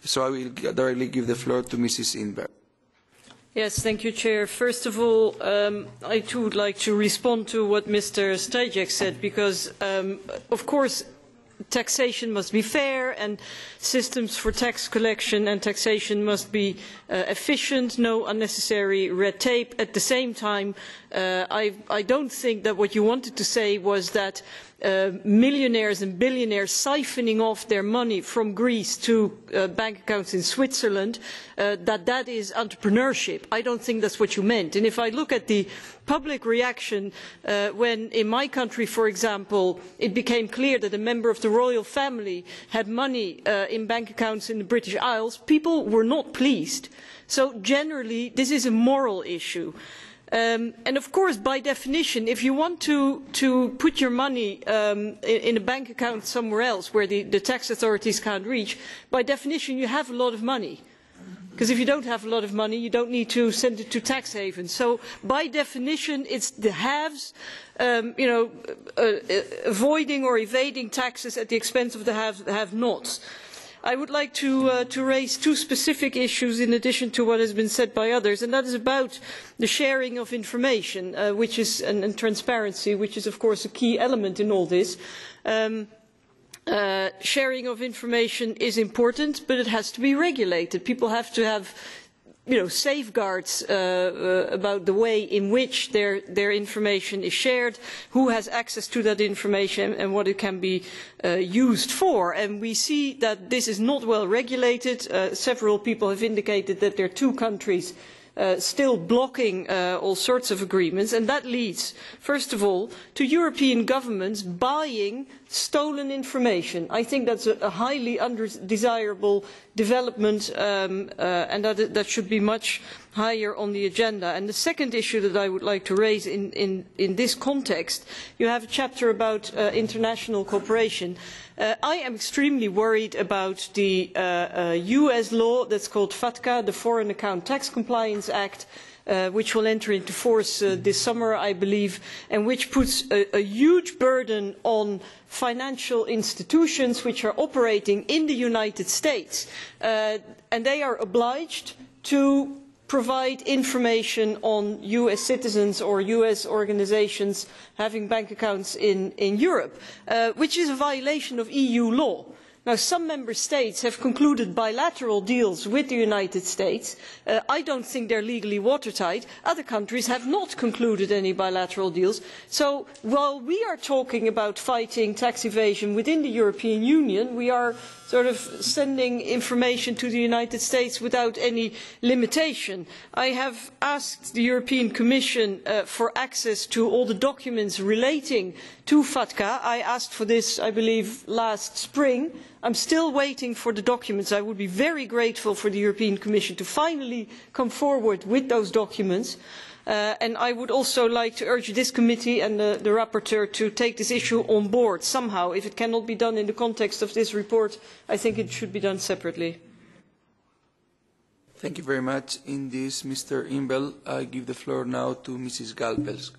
So I will directly give the floor to Mrs. In't Veld. Yes, thank you, Chair. First of all, I too would like to respond to what Mr. Stajek said, because, of course, taxation must be fair and systems for tax collection and taxation must be efficient, no unnecessary red tape. At the same time, I don't think that what you wanted to say was that millionaires and billionaires siphoning off their money from Greece to bank accounts in Switzerland, that is entrepreneurship. I don't think that's what you meant. And if I look at the public reaction when in my country, for example, it became clear that a member of the royal family had money in bank accounts in the British Isles, people were not pleased. So generally, this is a moral issue. And of course, by definition, if you want to put your money in a bank account somewhere else where the tax authorities can't reach, by definition you have a lot of money. Because if you don't have a lot of money, you don't need to send it to tax havens. So by definition, it's the haves, avoiding or evading taxes at the expense of the have-nots. I would like to raise two specific issues in addition to what has been said by others, and that is about the sharing of information, and transparency, which is of course a key element in all this. Sharing of information is important, but it has to be regulated. People have to have safeguards about the way in which their information is shared, who has access to that information and what it can be used for. And we see that this is not well regulated. Several people have indicated that there are two countries still blocking all sorts of agreements, and that leads, first of all, to European governments buying stolen information. I think that's a highly undesirable development, and that should be much higher on the agenda. And the second issue that I would like to raise in this context, you have a chapter about international cooperation. I am extremely worried about the US law that's called FATCA, the Foreign Account Tax Compliance Act, which will enter into force this summer, I believe, and which puts a huge burden on financial institutions which are operating in the United States. And they are obliged to provide information on US citizens or US organisations having bank accounts in Europe, which is a violation of EU law. Now, some member states have concluded bilateral deals with the United States. I don't think they're legally watertight. Other countries have not concluded any bilateral deals. So while we are talking about fighting tax evasion within the European Union, we are sort of sending information to the United States without any limitation. I have asked the European Commission for access to all the documents relating to FATCA. I asked for this, I believe, last spring. I'm still waiting for the documents. I would be very grateful for the European Commission to finally come forward with those documents. And I would also like to urge this committee and the rapporteur to take this issue on board somehow. If it cannot be done in the context of this report, I think it should be done separately. Thank you very much. In this, Mr. In't Veld, I give the floor now to Mrs. Galpelsk.